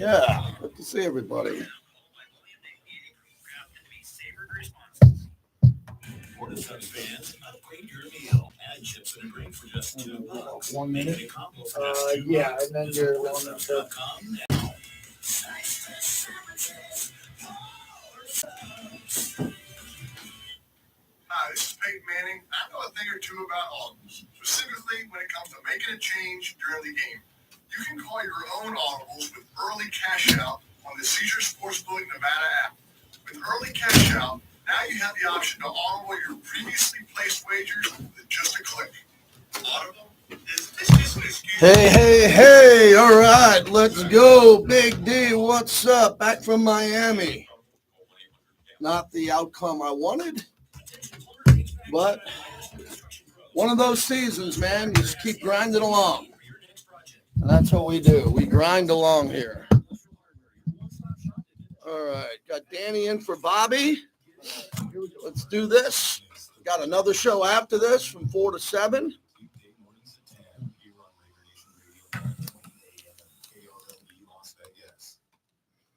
Yeah, good to see everybody. Fans, upgrade your meal. Add chips and a drink for just $2. 1 minute. Yeah, and then you're on the Hi, this is Peyton Manning. I know a thing or two about audibles, specifically when it comes to making a change during the game. You can call your own audibles with early cash out on the Caesar Sportsbook Nevada app. With early cash out, now you have the option to audible your previously placed wagers with just a click. Audible is just an excuse. Hey, all right, let's go. Big D, what's up? Back from Miami. Not the outcome I wanted, but one of those seasons, man. You just keep grinding along. And that's what we do. We grind along here. All right, got Danny in for Bobby. Let's do this. Got another show after this from 4 to 7.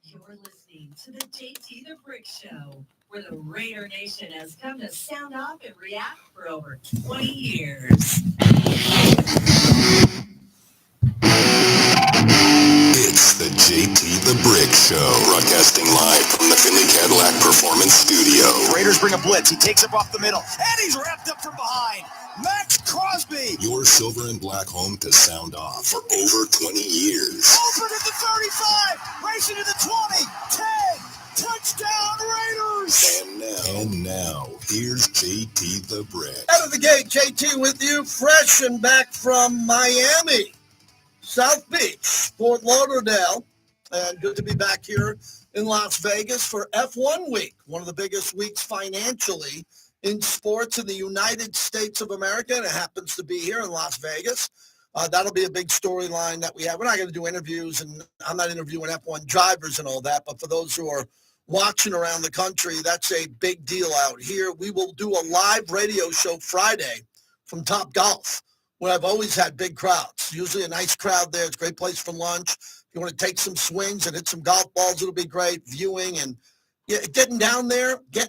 You're listening to the JT the Brick Show, where the Raider Nation has come to sound off and react for over 20 years. It's the JT the Brick Show, broadcasting live from the Finley Cadillac Performance Studio. Raiders bring a blitz. He takes up off the middle, and he's wrapped up from behind. Max Crosby. Your silver and black home to sound off for over 20 years. Open at the 35, racing to the 20, 10, touchdown Raiders. And now, here's JT the Brick. Out of the gate, JT with you, fresh and back from Miami, South Beach, Fort Lauderdale, and good to be back here in Las Vegas for F1 week, one of the biggest weeks financially in sports in the United States of America, and it happens to be here in Las Vegas. That'll be a big storyline that we have. We're not going to do interviews, and I'm not interviewing F1 drivers and all that, but for those who are watching around the country, that's a big deal out here. We will do a live radio show Friday from Top Golf, where I've always had big crowds. Usually a nice crowd there. It's a great place for lunch. If you want to take some swings and hit some golf balls, it'll be great. Viewing and getting down there. You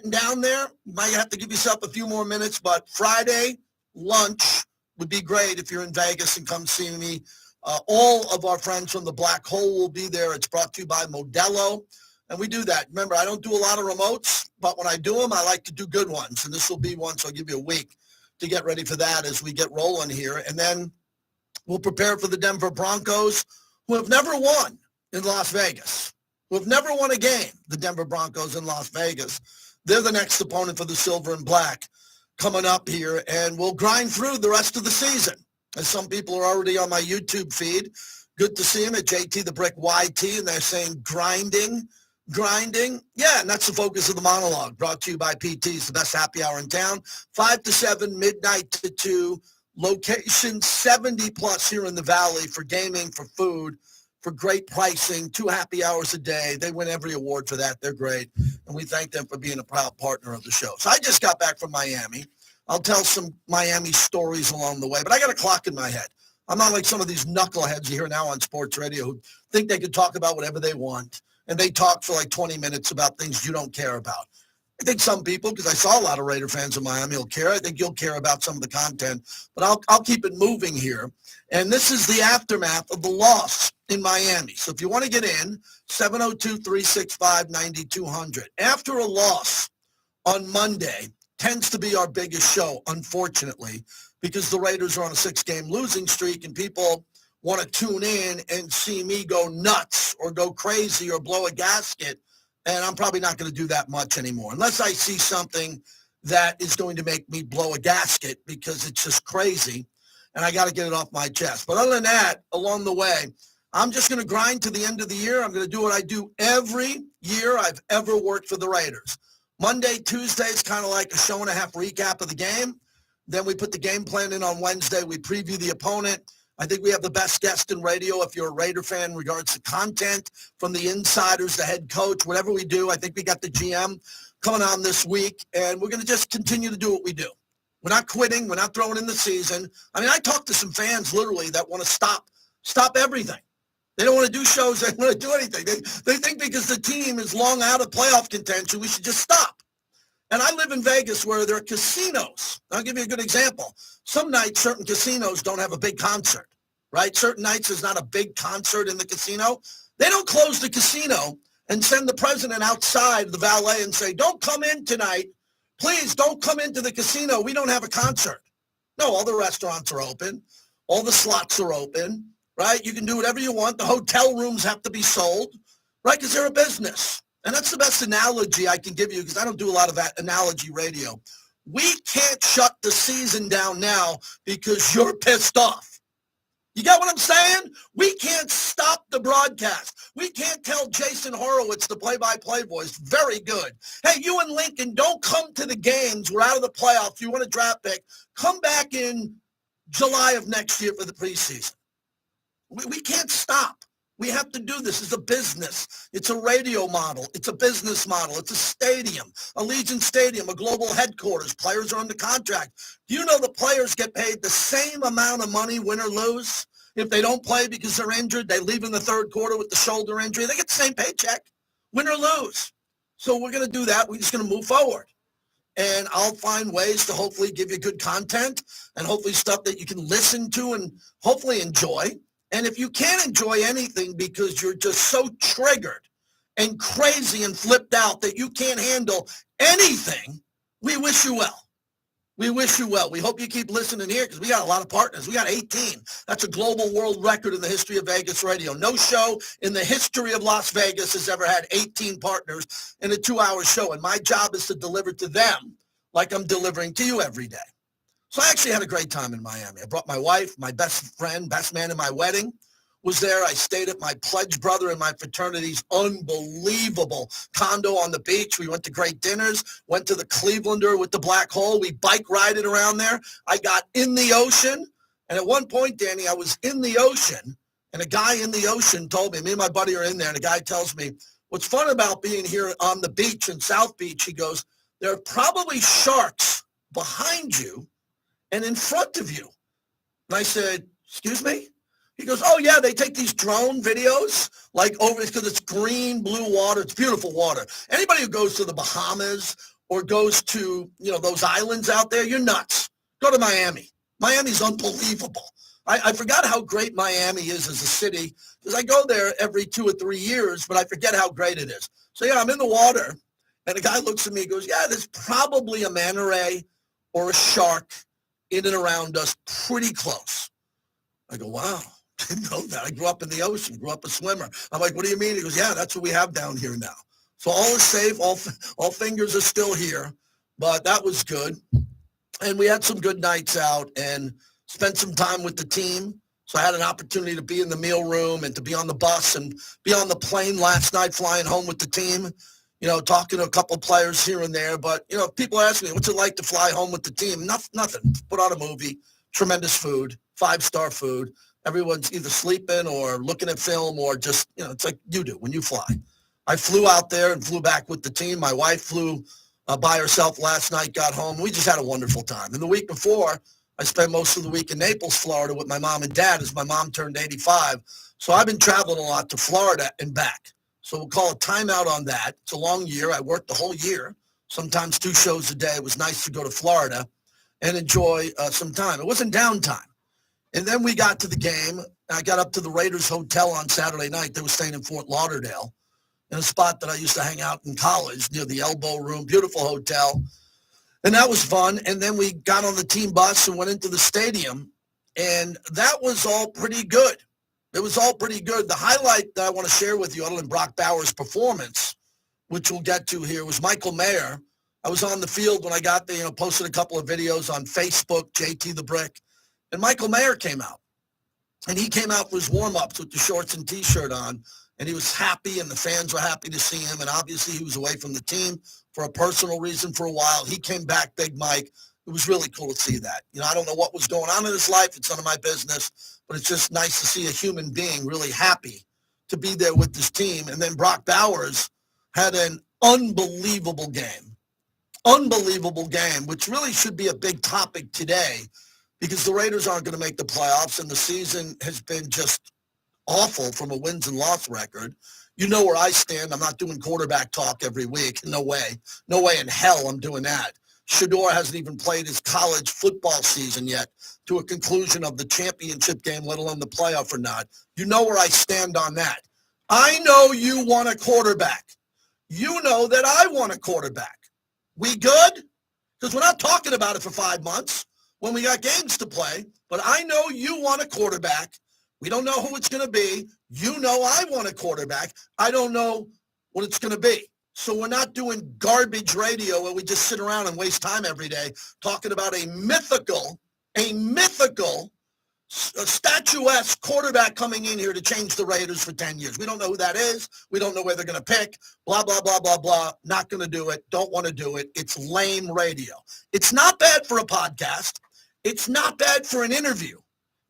might have to give yourself a few more minutes, but Friday lunch would be great if you're in Vegas and come see me. All of our friends from the Black Hole will be there. It's brought to you by Modelo, and we do that. Remember, I don't do a lot of remotes, but when I do them, I like to do good ones, and this will be one, so I'll give you a week to get ready for that as we get rolling here. And then we'll prepare for the Denver Broncos, who have never won in Las Vegas, who have never won a game, the Denver Broncos in Las Vegas. They're the next opponent for the Silver and Black coming up here, and we'll grind through the rest of the season. As some people are already on my YouTube feed, good to see them at JT the Brick YT, and they're saying grinding. Yeah, and that's the focus of the monologue, brought to you by PT's, the best happy hour in town, 5 to 7, midnight to 2, location 70 plus here in the Valley for gaming, for food, for great pricing, 2 happy hours a day. They win every award for that. They're great, and we thank them for being a proud partner of the show. So I just got back from Miami. I'll tell some Miami stories along the way, but I got a clock in my head. I'm not like some of these knuckleheads you hear now on sports radio who think they can talk about whatever they want. And they talk for like 20 minutes about things you don't care about. I think some people, because I saw a lot of Raider fans in Miami, will care. I think you'll care about some of the content. But I'll keep it moving here. And this is the aftermath of the loss in Miami. So if you want to get in, 702-365-9200. After a loss on Monday tends to be our biggest show, unfortunately, because the Raiders are on a 6-game losing streak and people want to tune in and see me go nuts or go crazy or blow a gasket, and I'm probably not going to do that much anymore unless I see something that is going to make me blow a gasket because it's just crazy, and I got to get it off my chest. But other than that, along the way, I'm just going to grind to the end of the year. I'm going to do what I do every year I've ever worked for the Raiders. Monday, Tuesday is kind of like a show and a half recap of the game. Then we put the game plan in on Wednesday. We preview the opponent. I think we have the best guest in radio if you're a Raider fan in regards to content, from the insiders, the head coach, whatever we do. I think we got the GM coming on this week, and we're going to just continue to do what we do. We're not quitting. We're not throwing in the season. I mean, I talked to some fans literally that want to stop everything. They don't want to do shows. They don't want to do anything. They think because the team is long out of playoff contention, we should just stop. And I live in Vegas where there are casinos. I'll give you a good example. Some nights, certain casinos don't have a big concert, right? Certain nights there's not a big concert in the casino. They don't close the casino and send the president outside the valet and say, don't come in tonight. Please don't come into the casino. We don't have a concert. No, all the restaurants are open. All the slots are open, right? You can do whatever you want. The hotel rooms have to be sold, right? Because they're a business. And that's the best analogy I can give you because I don't do a lot of that analogy radio. We can't shut the season down now because you're pissed off. You got what I'm saying? We can't stop the broadcast. We can't tell Jason Horowitz, the play-by-play voice, very good. Hey, you and Lincoln, don't come to the games. We're out of the playoffs. You want a draft pick? Come back in July of next year for the preseason. We can't stop. We have to do this. It's a business. It's a radio model. It's a business model. It's a stadium, Allegiant Stadium, a global headquarters. Players are under contract. Do you know the players get paid the same amount of money, win or lose? If they don't play because they're injured, they leave in the third quarter with the shoulder injury. They get the same paycheck, win or lose. So we're going to do that. We're just going to move forward. And I'll find ways to hopefully give you good content and hopefully stuff that you can listen to and hopefully enjoy. And if you can't enjoy anything because you're just so triggered and crazy and flipped out that you can't handle anything, we wish you well. We wish you well. We hope you keep listening here because we got a lot of partners. We got 18. That's a global world record in the history of Vegas radio. No show in the history of Las Vegas has ever had 18 partners in a 2-hour show. And my job is to deliver to them like I'm delivering to you every day. So I actually had a great time in Miami. I brought my wife, my best friend, best man in my wedding was there. I stayed at my pledge brother and my fraternity's unbelievable condo on the beach. We went to great dinners, went to the Clevelander with the Black Hole. We bike rided around there. I got in the ocean. And at one point, Danny, I was in the ocean and a guy in the ocean told me and my buddy are in there. And the guy tells me, what's fun about being here on the beach in South Beach, he goes, there are probably sharks behind you and in front of you. And I said, excuse me? He goes, oh, yeah, they take these drone videos, like over, because it's green, blue water. It's beautiful water. Anybody who goes to the Bahamas or goes to, those islands out there, you're nuts. Go to Miami. Miami's unbelievable. I forgot how great Miami is as a city because I go there every 2 or 3 years, but I forget how great it is. So, yeah, I'm in the water, and a guy looks at me and goes, yeah, there's probably a manta ray or a shark in and around us pretty close. I go, wow, didn't know that. I grew up in the ocean, grew up a swimmer. I'm like, what do you mean? He goes, yeah, that's what we have down here now. So all is safe. All fingers are still here, but that was good. And we had some good nights out and spent some time with the team. So I had an opportunity to be in the meal room and to be on the bus and be on the plane last night flying home with the team. Talking to a couple of players here and there. But, people ask me, what's it like to fly home with the team? Nothing. Put on a movie, tremendous food, 5-star food. Everyone's either sleeping or looking at film or just, it's like you do when you fly. I flew out there and flew back with the team. My wife flew by herself last night, got home. We just had a wonderful time. And the week before, I spent most of the week in Naples, Florida with my mom and dad as my mom turned 85. So I've been traveling a lot to Florida and back. So we'll call a timeout on that. It's a long year. I worked the whole year, sometimes 2 shows a day. It was nice to go to Florida and enjoy some time. It wasn't downtime. And then we got to the game. I got up to the Raiders Hotel on Saturday night. They were staying in Fort Lauderdale in a spot that I used to hang out in college near the Elbow Room. Beautiful hotel. And that was fun. And then we got on the team bus and went into the stadium. And that was all pretty good. It was all pretty good. The highlight that I want to share with you, other than Brock Bowers' performance, which we'll get to here, was Michael Mayer. I was on the field when I got there, posted a couple of videos on Facebook, JT the Brick, and Michael Mayer came out. And he came out for his warm-ups with the shorts and T-shirt on, and he was happy, and the fans were happy to see him, and obviously he was away from the team for a personal reason for a while. He came back, Big Mike. It was really cool to see that. I don't know what was going on in his life. It's none of my business, but it's just nice to see a human being really happy to be there with this team. And then Brock Bowers had an unbelievable game, which really should be a big topic today because the Raiders aren't going to make the playoffs and the season has been just awful from a wins and loss record. You know where I stand. I'm not doing quarterback talk every week. No way. No way in hell I'm doing that. Shedeur hasn't even played his college football season yet to a conclusion of the championship game, let alone the playoff or not. You know where I stand on that. I know you want a quarterback. You know that I want a quarterback. We good? Because we're not talking about it for 5 months when we got games to play, but I know you want a quarterback. We don't know who it's going to be. You know I want a quarterback. I don't know what it's going to be. So we're not doing garbage radio where we just sit around and waste time every day talking about a mythical, statuesque quarterback coming in here to change the Raiders for 10 years. We don't know who that is. We don't know where they're going to pick. Blah, blah, blah, blah, blah. Not going to do it. Don't want to do it. It's lame radio. It's not bad for a podcast. It's not bad for an interview.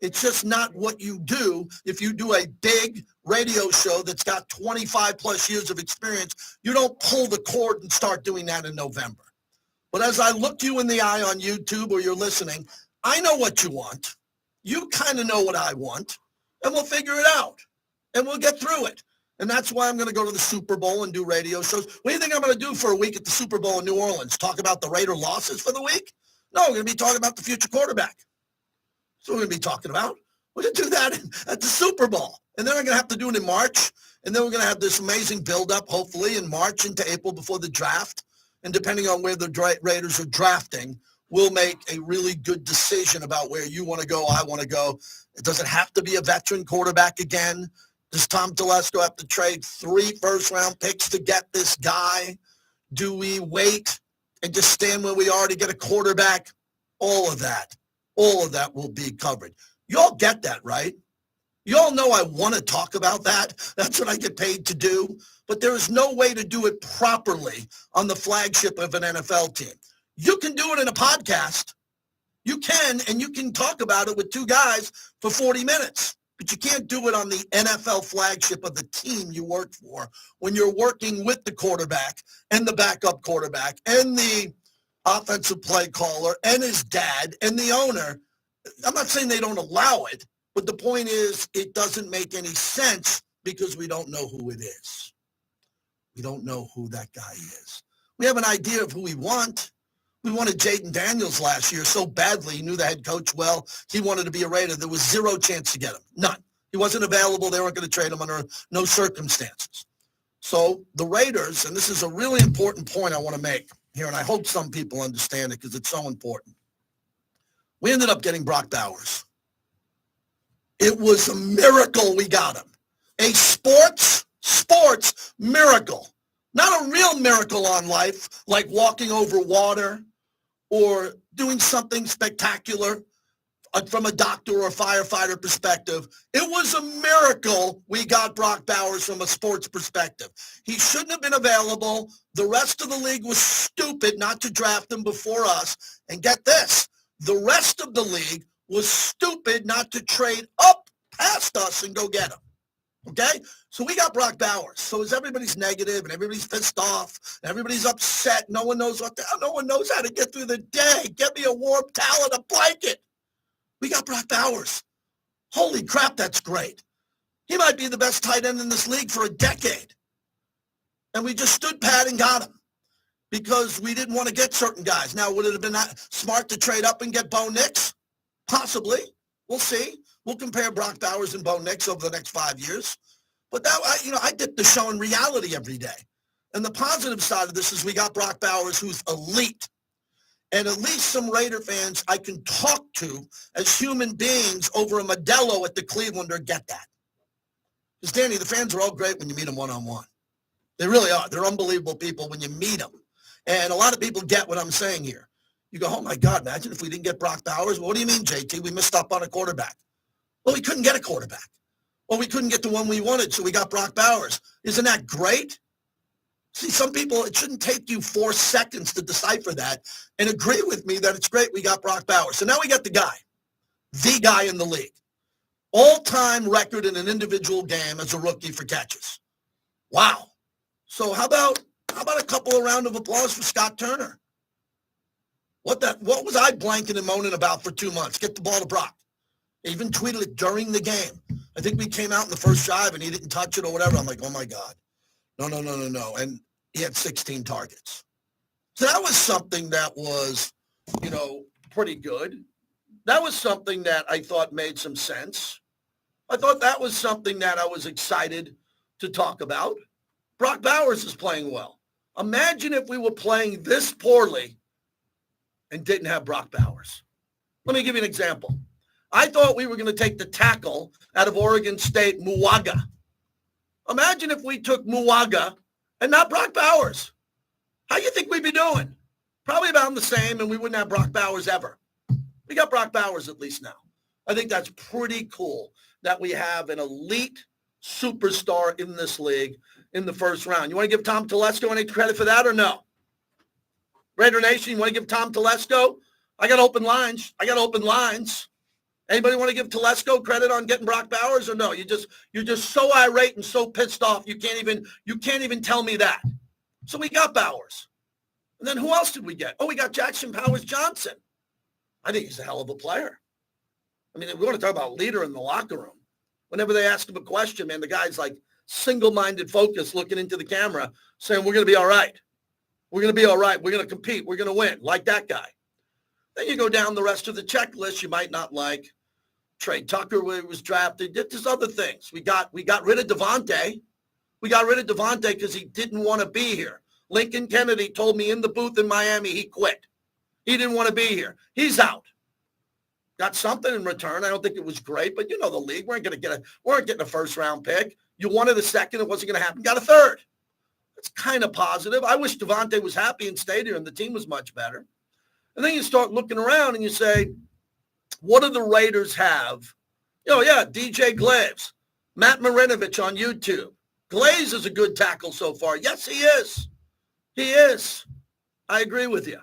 It's just not what you do if you do a big radio show that's got 25 plus years of experience. You don't pull the cord and start doing that in November. But as I look you in the eye on YouTube or you're listening, I know what you want. You kind of know what I want, and we'll figure it out, and we'll get through it. And that's why I'm going to go to the Super Bowl and do radio shows. What do you think I'm going to do for a week at the Super Bowl in New Orleans? Talk about the Raider losses for the week? No, we're going to be talking about the future quarterback. So we're going to be talking about. We're going to do that at the Super Bowl. And then we're going to have to do it in March. And then we're going to have this amazing buildup, hopefully, in March into April before the draft. And depending on where the Raiders are drafting, we'll make a really good decision about where you want to go, I want to go. It doesn't have to be a veteran quarterback again. Does Tom Telesco have to trade 3 first-round picks to get this guy? Do we wait and just stand where we are to get a quarterback? All of that will be covered. You all get that, right? You all know I want to talk about that. That's what I get paid to do. But there is no way to do it properly on the flagship of an NFL team. You can do it in a podcast. You can, and you can talk about it with 2 guys for 40 minutes. But you can't do it on the NFL flagship of the team you work for when you're working with the quarterback and the backup quarterback and the offensive play caller and his dad and the owner. I'm not saying they don't allow it, but the point is it doesn't make any sense because we don't know who it is. We don't know who that guy is. We have an idea of who we want. We wanted Jaden Daniels last year so badly. He knew the head coach well. He wanted to be a Raider. There was 0 chance to get him. None. He wasn't available. They weren't going to trade him under no circumstances. So the Raiders, and this is a really important point I want to make here, and I hope some people understand it because it's so important. We ended up getting Brock Bowers. It was a miracle we got him. A sports miracle. Not a real miracle on life, like walking over water or doing something spectacular from a doctor or firefighter perspective. It was a miracle we got Brock Bowers from a sports perspective. He shouldn't have been available. The rest of the league was stupid not to draft him before us. And get this, the rest of the league was stupid not to trade up past us and go get him. Okay? So we got Brock Bowers. So as everybody's negative and everybody's pissed off and everybody's upset, no one knows what the hell, no one knows how to get through the day. Get me a warm towel and a blanket. We got Brock Bowers. Holy crap, that's great. He might be the best tight end in this league for a decade. And we just stood pat and got him because we didn't want to get certain guys. Now, would it have been smart to trade up and get Bo Nix? Possibly. We'll see. We'll compare Brock Bowers and Bo Nix over the next 5 years. But that, I dip the show in reality every day. And the positive side of this is we got Brock Bowers, who's elite. And at least some Raider fans I can talk to as human beings over a Modelo at the Clevelander get that. Because, Danny, the fans are all great when you meet them one-on-one. They really are. They're unbelievable people when you meet them. And a lot of people get what I'm saying here. You go, oh, my God, imagine if we didn't get Brock Bowers. Well, what do you mean, JT? We missed up on a quarterback. Well, we couldn't get a quarterback. Well, we couldn't get the one we wanted, so we got Brock Bowers. Isn't that great? See, some people, it shouldn't take you 4 seconds to decipher that and agree with me that it's great we got Brock Bowers. So now we got the guy in the league. All-time record in an individual game as a rookie for catches. Wow. So how about a couple of round of applause for Scott Turner? What was I blanking and moaning about for 2 months? Get the ball to Brock. He even tweeted it during the game. I think we came out in the first drive and he didn't touch it or whatever. I'm like, oh my God. No. And he had 16 targets. So that was something that was, pretty good. That was something that I thought made some sense. I thought that was something that I was excited to talk about. Brock Bowers is playing well. Imagine if we were playing this poorly and didn't have Brock Bowers. Let me give you an example. I thought we were going to take the tackle out of Oregon State, Muwaga. Imagine if we took Muwaga and not Brock Bowers. How do you think we'd be doing? Probably about the same, and we wouldn't have Brock Bowers ever. We got Brock Bowers at least now. I think that's pretty cool that we have an elite superstar in this league in the first round. You want to give Tom Telesco any credit for that or no? Raider Nation, you want to give Tom Telesco? I got open lines. Anybody want to give Telesco credit on getting Brock Bowers or no? You're just so irate and so pissed off you can't even tell me that. So we got Bowers. And then who else did we get? Oh, we got Jackson Powers Johnson. I think he's a hell of a player. I mean, we want to talk about leader in the locker room. Whenever they ask him a question, man, the guy's like single-minded focus looking into the camera saying, we're going to be all right. We're going to be all right. We're going to compete. We're going to win, like that guy. Then you go down the rest of the checklist you might not like. Trey Tucker was drafted. There's other things. We got rid of Devontae. We got rid of Devontae because he didn't want to be here. Lincoln Kennedy told me in the booth in Miami he quit. He didn't want to be here. He's out. Got something in return. I don't think it was great, but the league. We weren't getting a first-round pick. You wanted a second. It wasn't going to happen. Got a third. That's kind of positive. I wish Devontae was happy and stayed here and the team was much better. And then you start looking around and you say, what do the Raiders have? DJ Glaze, Matt Marinovich on YouTube. Glaze is a good tackle so far. Yes, he is. He is. I agree with you.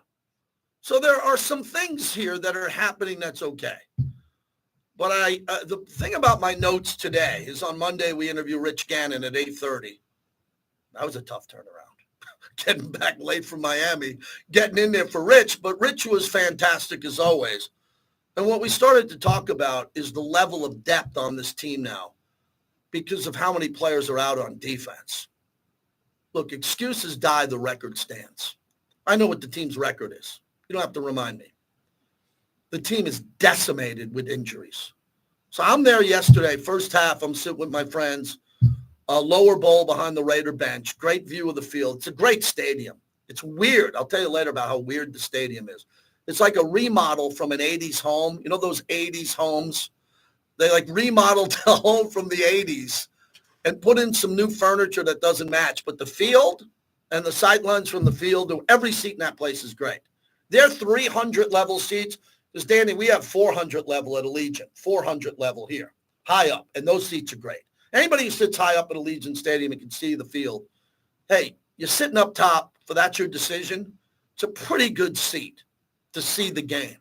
So there are some things here that are happening that's okay. But the thing about my notes today is on Monday we interview Rich Gannon at 8:30. That was a tough turnaround. Getting back late from Miami, getting in there for Rich. But Rich was fantastic as always. And what we started to talk about is the level of depth on this team now because of how many players are out on defense. Look, excuses die, the record stands. I know what the team's record is. You don't have to remind me. The team is decimated with injuries. So I'm there yesterday, first half, I'm sitting with my friends, a lower bowl behind the Raider bench, great view of the field. It's a great stadium. It's weird. I'll tell you later about how weird the stadium is. It's like a remodel from an 80s home. You know those 80s homes? They remodeled a home from the 80s and put in some new furniture that doesn't match. But the field and the sightlines from the field, every seat in that place is great. They're 300 level seats. Because, Danny, we have 400 level at Allegiant, 400 level here, high up. And those seats are great. Anybody who sits high up at Allegiant Stadium and can see the field, hey, you're sitting up top, for that's your decision. It's a pretty good seat to see the game.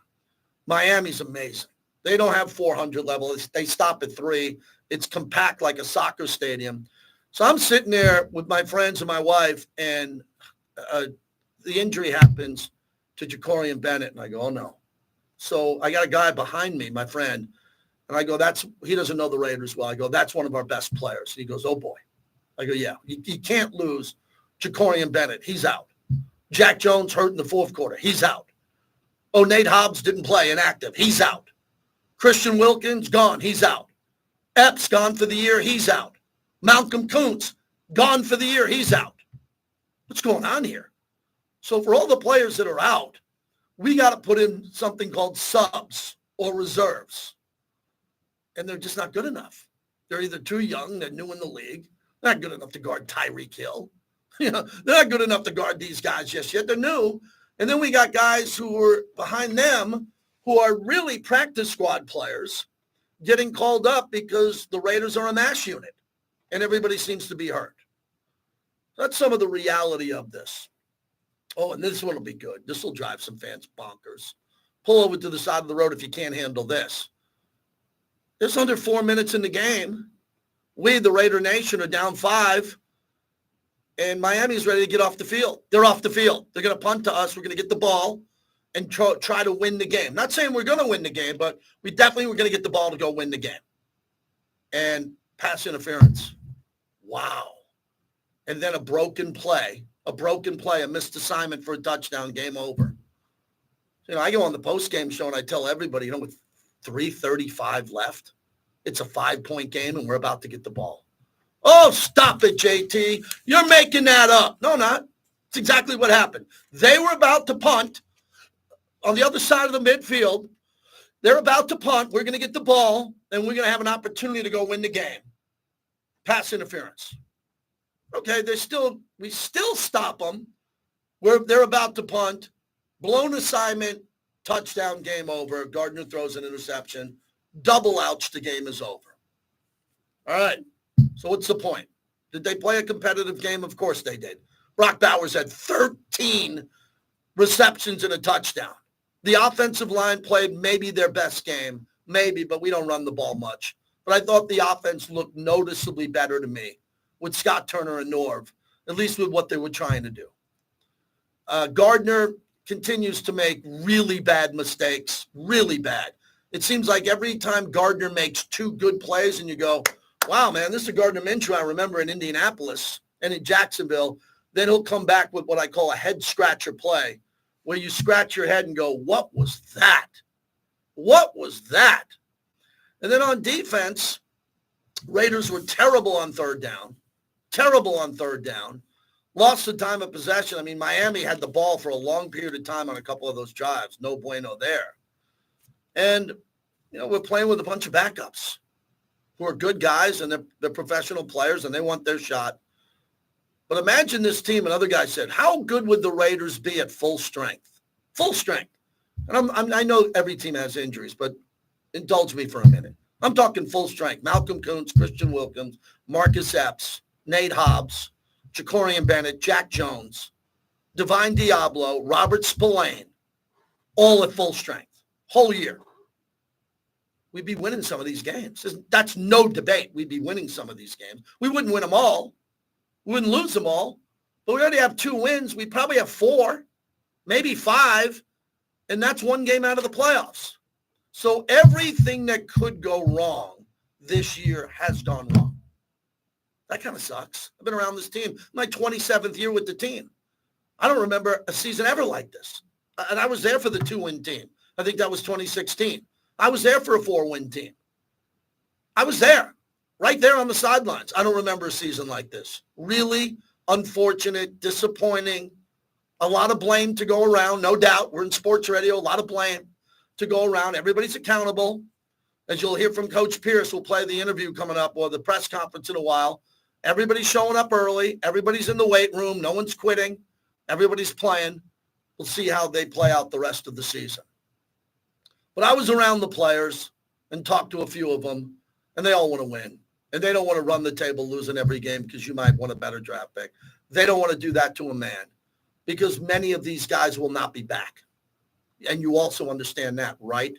Miami's amazing. They don't have 400 level. They stop at 3. It's compact like a soccer stadium. So I'm sitting there with my friends and my wife, and the injury happens to Jacorian Bennett, and I go, oh, no. So I got a guy behind me, my friend, and I go, he doesn't know the Raiders well. I go, that's one of our best players. And he goes, oh, boy. I go, yeah, you can't lose Jacorian Bennett. He's out. Jack Jones hurt in the fourth quarter. He's out. Oh, Nate Hobbs didn't play, inactive. He's out. Christian Wilkins, gone. He's out. Epps, gone for the year. He's out. Malcolm Kuntz, gone for the year. He's out. What's going on here? So for all the players that are out, we got to put in something called subs or reserves. And they're just not good enough. They're either too young, they're new in the league, they're not good enough to guard Tyreek Hill. They're not good enough to guard these guys just yet. They're new. And then we got guys who are behind them who are really practice squad players getting called up because the Raiders are a mash unit and everybody seems to be hurt. That's some of the reality of this. Oh, and this one will be good. This will drive some fans bonkers. Pull over to the side of the road if you can't handle this. It's under 4 minutes in the game. We, the Raider Nation, are down 5. And Miami's ready to get off the field. They're off the field. They're going to punt to us. We're going to get the ball. and try to win the game. Not saying we're going to win the game, but we definitely were going to get the ball to go win the game. And pass interference. Wow. And then a broken play, a missed assignment for a touchdown, game over. You know, I go on the post-game show and I tell everybody, with 3:35 left, it's a 5-point game and we're about to get the ball. Oh, stop it, JT. You're making that up. No, not. It's exactly what happened. They were about to punt on the other side of the midfield. They're about to punt. We're going to get the ball, and we're going to have an opportunity to go win the game. Pass interference. Okay, we still stop them. They're about to punt. Blown assignment, touchdown, game over. Gardner throws an interception. Double ouch, the game is over. All right, so what's the point? Did they play a competitive game? Of course they did. Brock Bowers had 13 receptions and a touchdown. The offensive line played maybe their best game, maybe, but we don't run the ball much. But I thought the offense looked noticeably better to me with Scott Turner and Norv, at least with what they were trying to do. Gardner continues to make really bad mistakes, really bad. It seems like every time Gardner makes two good plays and you go, wow, man, this is a Gardner Minshew I remember in Indianapolis and in Jacksonville, then he'll come back with what I call a head-scratcher play, where you scratch your head and go, what was that? What was that? And then on defense, Raiders were terrible on third down. Lost the time of possession. I mean, Miami had the ball for a long period of time on a couple of those drives. No bueno there. And, we're playing with a bunch of backups who are good guys and they're professional players and they want their shot. But imagine this team, another guy said, how good would the Raiders be at full strength? Full strength. And I know every team has injuries, but indulge me for a minute. I'm talking full strength. Malcolm Kuntz, Christian Wilkins, Marcus Epps, Nate Hobbs, Jacorian Bennett, Jack Jones, Divine Diablo, Robert Spillane, all at full strength, whole year. We'd be winning some of these games. That's no debate. We'd be winning some of these games. We wouldn't win them all. We wouldn't lose them all. But we already have 2 wins. We'd probably have 4, maybe 5, and that's 1 game out of the playoffs. So everything that could go wrong this year has gone wrong. That kind of sucks. I've been around this team. My 27th year with the team. I don't remember a season ever like this. And I was there for the 2-win team. I think that was 2016. I was there for a 4-win team. I was there, right there on the sidelines. I don't remember a season like this. Really unfortunate, disappointing, a lot of blame to go around, no doubt. We're in sports radio, a lot of blame to go around. Everybody's accountable. As you'll hear from Coach Pierce, we'll play the interview coming up or the press conference in a while. Everybody's showing up early. Everybody's in the weight room. No one's quitting. Everybody's playing. We'll see how they play out the rest of the season. But I was around the players and talked to a few of them, and they all want to win. And they don't want to run the table losing every game because you might want a better draft pick. They don't want to do that to a man because many of these guys will not be back. And you also understand that, right?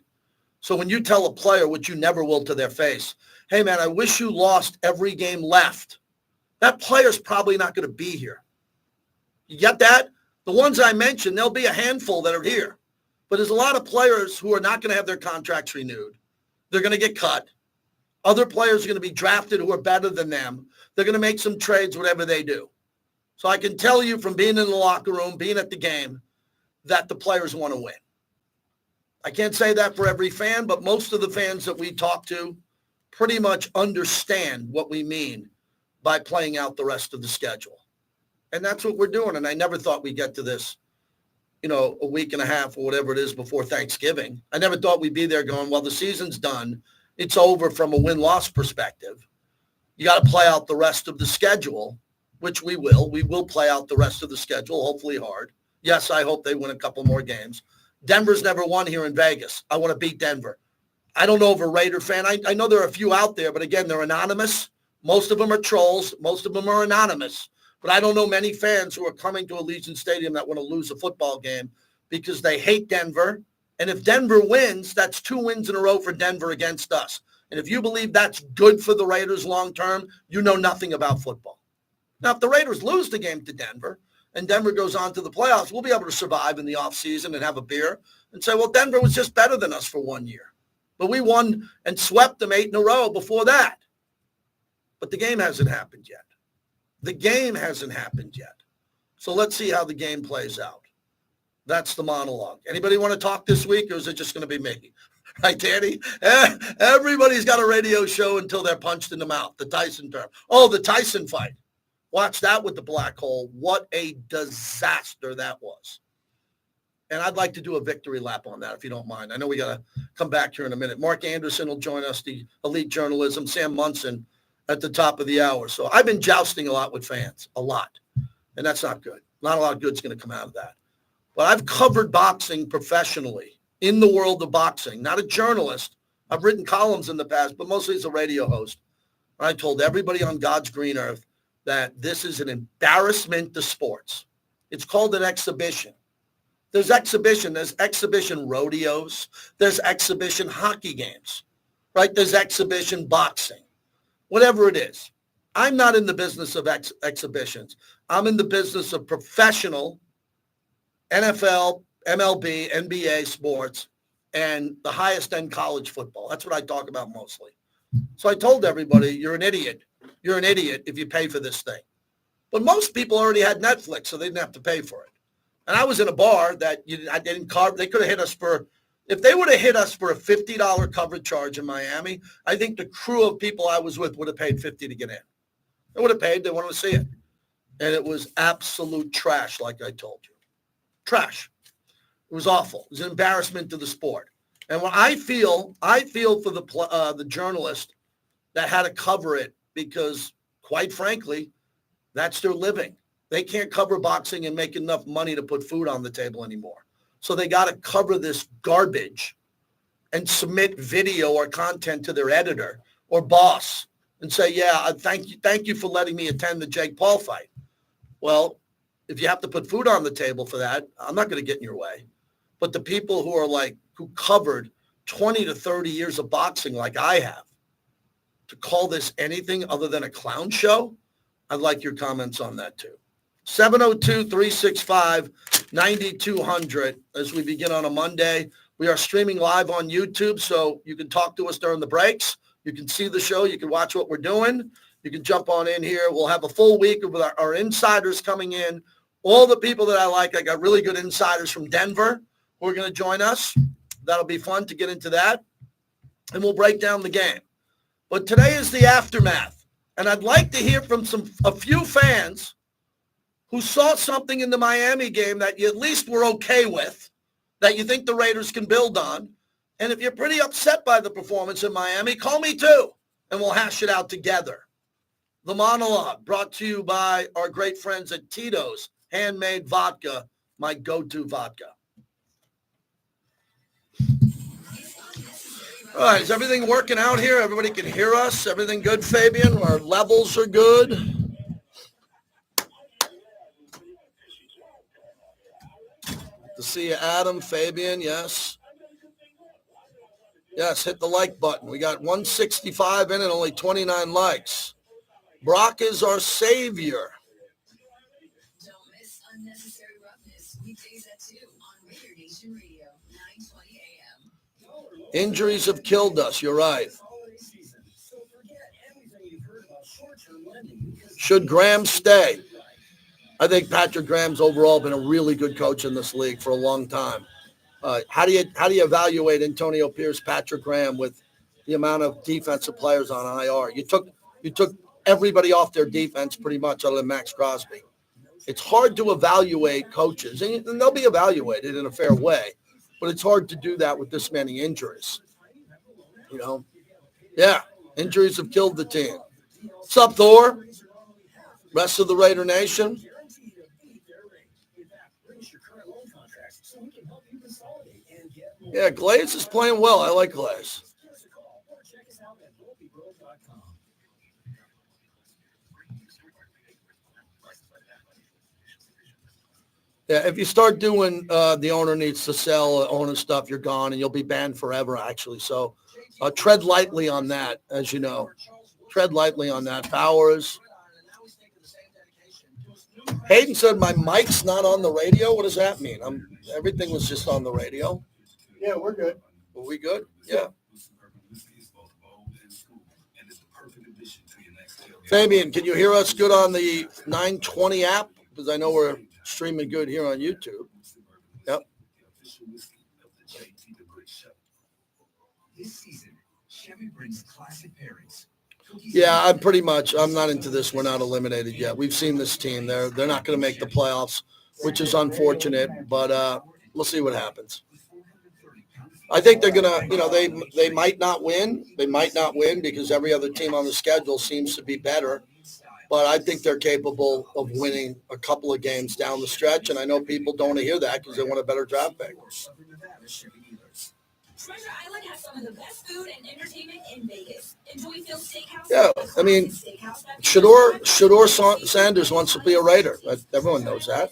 So when you tell a player, which you never will to their face, hey, man, I wish you lost every game left, that player's probably not going to be here. You get that? The ones I mentioned, there'll be a handful that are here. But there's a lot of players who are not going to have their contracts renewed. They're going to get cut. Other players are going to be drafted who are better than them. They're going to make some trades, whatever they do. So I can tell you from being in the locker room, being at the game, that the players want to win. I can't say that for every fan, but most of the fans that we talk to pretty much understand what we mean by playing out the rest of the schedule. And that's what we're doing. And I never thought we'd get to this, a week and a half or whatever it is before Thanksgiving. I never thought we'd be there going, well, the season's done. It's over from a win-loss perspective. You got to play out the rest of the schedule, which we will. We will play out the rest of the schedule, hopefully hard. Yes, I hope they win a couple more games. Denver's never won here in Vegas. I want to beat Denver. I don't know if a Raider fan. I know there are a few out there, but again, they're anonymous. Most of them are trolls. Most of them are anonymous. But I don't know many fans who are coming to Allegiant Stadium that want to lose a football game because they hate Denver. And if Denver wins, that's 2 wins in a row for Denver against us. And if you believe that's good for the Raiders long term, you know nothing about football. Now, if the Raiders lose the game to Denver and Denver goes on to the playoffs, we'll be able to survive in the offseason and have a beer and say, well, Denver was just better than us for 1 year. But we won and swept them 8 in a row before that. But the game hasn't happened yet. The game hasn't happened yet. So let's see how the game plays out. That's the monologue. Anybody want to talk this week, or is it just going to be me? Right, Danny? Everybody's got a radio show until they're punched in the mouth, the Tyson term. Oh, the Tyson fight. Watch that with the black hole. What a disaster that was. And I'd like to do a victory lap on that, if you don't mind. I know we got to come back here in a minute. Mark Anderson will join us, the Elite Journalism, Sam Munson at the top of the hour. So I've been jousting a lot with fans, a lot. And that's not good. Not a lot of good's going to come out of that. But I've covered boxing professionally in the world of boxing, not a journalist. I've written columns in the past, but mostly as a radio host. I told everybody on God's green earth that this is an embarrassment to sports. It's called an exhibition. There's exhibition rodeos. There's exhibition hockey games, right? There's exhibition boxing, whatever it is. I'm not in the business of exhibitions. I'm in the business of professional NFL, MLB, NBA sports, and the highest end college football. That's what I talk about mostly. So I told everybody, you're an idiot. You're an idiot if you pay for this thing. But most people already had Netflix, so they didn't have to pay for it. And I was in a bar that I didn't carve. They could have hit us for, if they would have hit us for a $50 cover charge in Miami, I think the crew of people I was with would have paid $50 to get in. They would have paid. They wanted to see it. And it was absolute trash, like I told you. Trash. It was awful. It was an embarrassment to the sport. And when I feel for the journalist that had to cover it because, quite frankly, that's their living. They can't cover boxing and make enough money to put food on the table anymore. So they got to cover this garbage and submit video or content to their editor or boss and say, yeah, thank you for letting me attend the Jake Paul fight. Well, if you have to put food on the table for that, I'm not going to get in your way. But the people who covered 20 to 30 years of boxing like I have, to call this anything other than a clown show, I'd like your comments on that too. 702-365-9200 as we begin on a Monday. We are streaming live on YouTube, so you can talk to us during the breaks. You can see the show. You can watch what we're doing. You can jump on in here. We'll have a full week of our insiders coming in. All the people that I like. I got really good insiders from Denver who are going to join us. That'll be fun to get into that. And we'll break down the game. But today is the aftermath. And I'd like to hear from a few fans who saw something in the Miami game that you at least were okay with, that you think the Raiders can build on. And if you're pretty upset by the performance in Miami, call me too, and we'll hash it out together. The monologue brought to you by our great friends at Tito's Handmade Vodka, my go-to vodka. All right, is everything working out here? Everybody can hear us? Everything good, Fabian? Our levels are good? To see you, Adam, Fabian, yes. Yes, hit the like button. We got 165 in and only 29 likes. Brock is our savior. Don't miss Unnecessary Roughness, weekdays at 2 on Raider Nation Radio, 920 AM. Injuries have killed us. You're right. Should Graham stay? I think Patrick Graham's overall been a really good coach in this league for a long time. How do you evaluate Antonio Pierce, Patrick Graham with the amount of defensive players on IR? You took everybody off their defense pretty much other than Max Crosby. It's hard to evaluate coaches, and they'll be evaluated in a fair way, but it's hard to do that with this many injuries. You know? Yeah, injuries have killed the team. What's up, Thor? Rest of the Raider Nation? Yeah, Glaze is playing well. I like Glaze. Yeah, if you start doing the owner needs to sell owner stuff, you're gone and you'll be banned forever, actually. So tread lightly on that, as you know. Tread lightly on that. Powers. Hayden said my mic's not on the radio. What does that mean? Everything was just on the radio. Yeah, we're good. Are we good? Yeah. Fabian, can you hear us good on the 920 app? Because I know we're streaming good here on YouTube. Yep. This season, Chevy brings classic pairings. Yeah, I'm not into this. We're not eliminated yet. We've seen this team. They're not going to make the playoffs, which is unfortunate, but we'll see what happens. I think they're going to, they might not win. They might not win because every other team on the schedule seems to be better. But I think they're capable of winning a couple of games down the stretch. And I know people don't want to hear that because they want a better draft pick. Treasure Island has some of the best food and entertainment in Vegas. Enjoy Phil's Steakhouse. Yeah, I mean, Shador Sanders wants to be a Raider. Everyone knows that.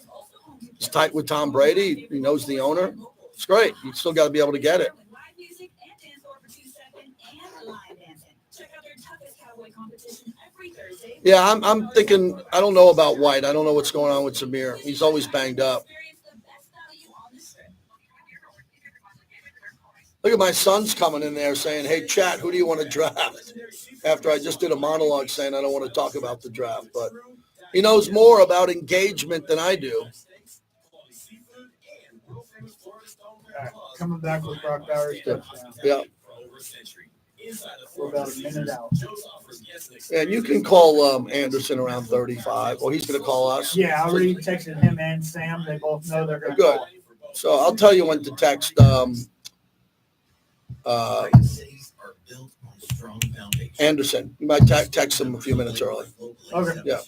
He's tight with Tom Brady. He knows the owner. It's great. You still got to be able to get it. Yeah, I'm thinking, I don't know about White. I don't know what's going on with Zamir. He's always banged up. Look at my son's coming in there saying, hey, chat, who do you want to draft? After I just did a monologue saying I don't want to talk about the draft. But he knows more about engagement than I do. Right, coming back with Brock Bowers touchdown. Yeah. We're about a minute out. And you can call Anderson around 35, or he's going to call us. Yeah, I already texted him and Sam. They both know they're going to Good. call. So I'll tell you when to text Anderson. You might text him a few minutes early. Okay. Yeah.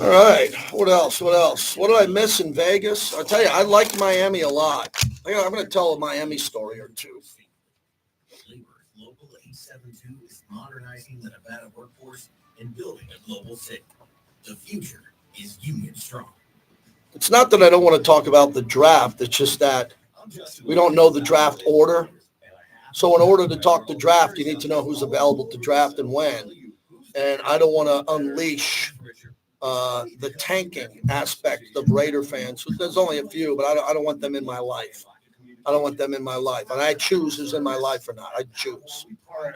All right. What else? What did I miss in Vegas? I'll tell you, I like Miami a lot. I'm going to tell a Miami story or two. Local 872 is modernizing the Nevada workforce and building a global city. The future is union strong. It's not that I don't want to talk about the draft. It's just that we don't know the draft order. So in order to talk the draft, you need to know who's available to draft and when. And I don't want to unleash the tanking aspect of Raider fans. There's only a few, but I don't want them in my life. I don't want them in my life. And I choose who's in my life or not. I choose.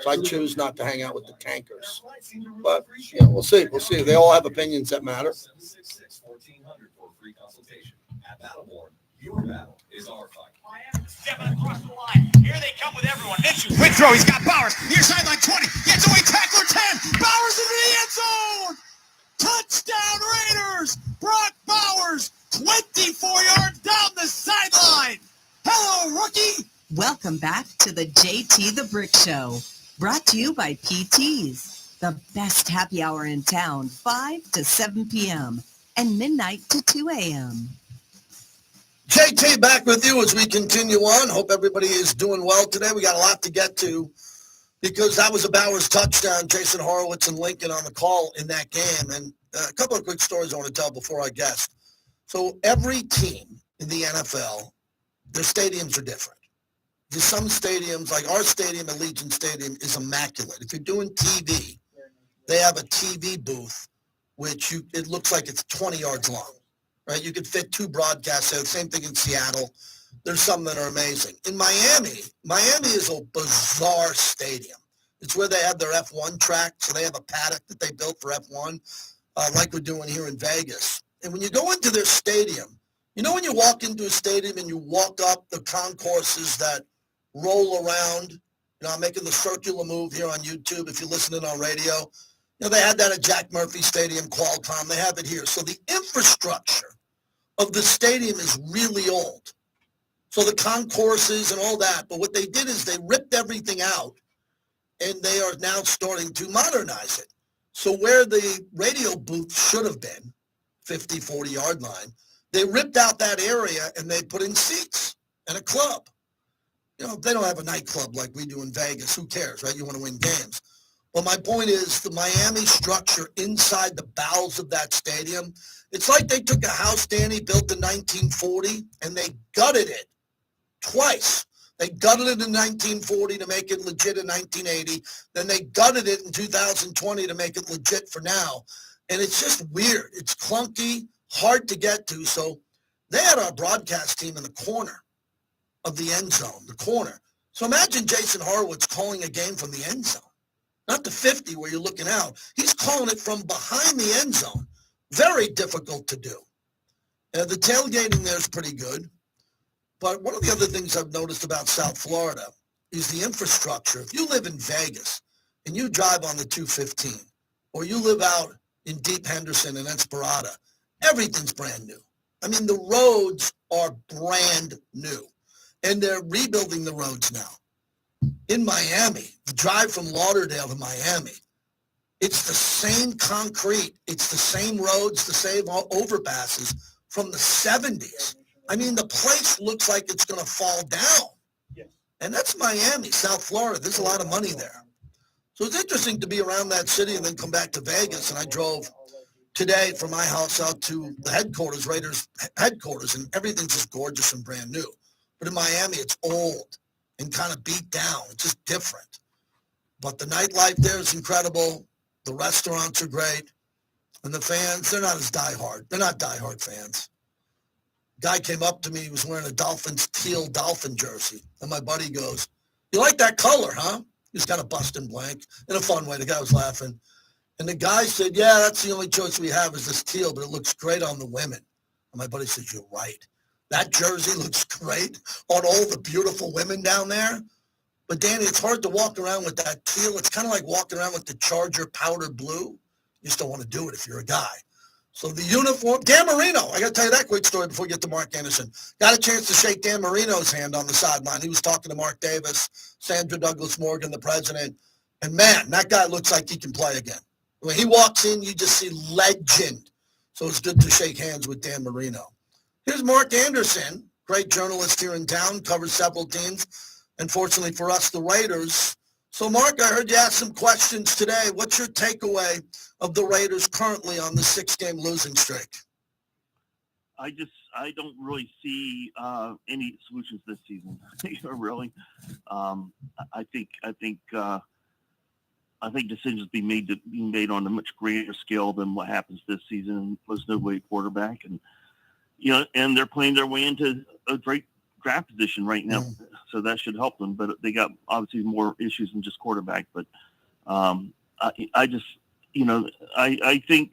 So I choose not to hang out with the tankers. But, we'll see. We'll see. They all have opinions that matter. 766-1400 for a free consultation. At Battleborn, your battle is our fight. Stepping across the line. Here they come with everyone. Mitchell. Quick throw. He's got Bowers. Near sideline 20. Gets away. Tackler 10. Bowers into the end zone. Touchdown Raiders. Brock Bowers. 24 yards down the sideline. Hello, rookie. Welcome back to the JT the Brick Show. Brought to you by PT's, the best happy hour in town, 5 to 7 p.m. and midnight to 2 a.m. JT back with you as we continue on. Hope everybody is doing well today. We got a lot to get to because that was a Bowers touchdown. Jason Horowitz and Lincoln on the call in that game. And a couple of quick stories I want to tell before I guess. So every team in the NFL, their stadiums are different. There's some stadiums, like our stadium, Allegiant Stadium, is immaculate. If you're doing TV, they have a TV booth, which it looks like it's 20 yards long, right? You could fit two broadcasts there. Same thing in Seattle. There's some that are amazing. In Miami is a bizarre stadium. It's where they have their F1 track, so they have a paddock that they built for F1, like we're doing here in Vegas. And when you go into their stadium, when you walk into a stadium and you walk up the concourses that roll around, I'm making the circular move here on YouTube if you're listening on radio. They had that at Jack Murphy Stadium, Qualcomm. They have it here. So the infrastructure of the stadium is really old. So the concourses and all that. But what they did is they ripped everything out, and they are now starting to modernize it. So where the radio booth should have been, 50, 40-yard line, they ripped out that area, and they put in seats and a club. They don't have a nightclub like we do in Vegas. Who cares, right? You want to win games. Well, my point is the Miami structure inside the bowels of that stadium, it's like they took a house Danny built in 1940, and they gutted it twice. They gutted it in 1940 to make it legit in 1980. Then they gutted it in 2020 to make it legit for now. And it's just weird. It's clunky, hard to get to. So they had our broadcast team in the corner of the end zone, the corner. So imagine Jason Horowitz calling a game from the end zone, not the 50 where you're looking out. He's calling it from behind the end zone. Very difficult to do. The tailgating there is pretty good. But one of the other things I've noticed about South Florida is the infrastructure. If you live in Vegas and you drive on the 215, or you live out in Deep Henderson and Esperada, everything's brand new. I mean, the roads are brand new, and they're rebuilding the roads now. In Miami, the drive from Lauderdale to Miami, it's the same concrete. It's the same roads, the same overpasses from the 70s. I mean, the place looks like it's going to fall down. Yes. And that's Miami, South Florida. There's a lot of money there. So it's interesting to be around that city and then come back to Vegas. And I drove today from my house out to the headquarters, Raiders headquarters, and everything's just gorgeous and brand new. But in Miami, it's old and kind of beat down. It's just different. But the nightlife there is incredible. The restaurants are great. And the fans, they're not as diehard. They're not diehard fans. Guy came up to me. He was wearing a teal Dolphin jersey. And my buddy goes, "You like that color, huh?" He's kind of busting blank in a fun way. The guy was laughing. And the guy said, "Yeah, that's the only choice we have is this teal, but it looks great on the women." And my buddy said, "You're right. That jersey looks great on all the beautiful women down there." But Danny, it's hard to walk around with that teal. It's kind of like walking around with the Charger powder blue. You just don't want to do it if you're a guy. So the uniform, Dan Marino, I got to tell you that quick story before we get to Mark Anderson. Got a chance to shake Dan Marino's hand on the sideline. He was talking to Mark Davis, Sandra Douglas Morgan, the president. And man, that guy looks like he can play again. When he walks in, you just see legend. So it's good to shake hands with Dan Marino. Here's Mark Anderson, great journalist here in town, covers several teams. And fortunately for us, the Raiders. So Mark, I heard you ask some questions today. What's your takeaway of the Raiders currently on the 6-game losing streak? I don't really see any solutions this season. Really, I think decisions being made on a much greater scale than what happens this season. There's no way quarterback, and and they're playing their way into a great draft position right now, so that should help them. But they got obviously more issues than just quarterback. But I think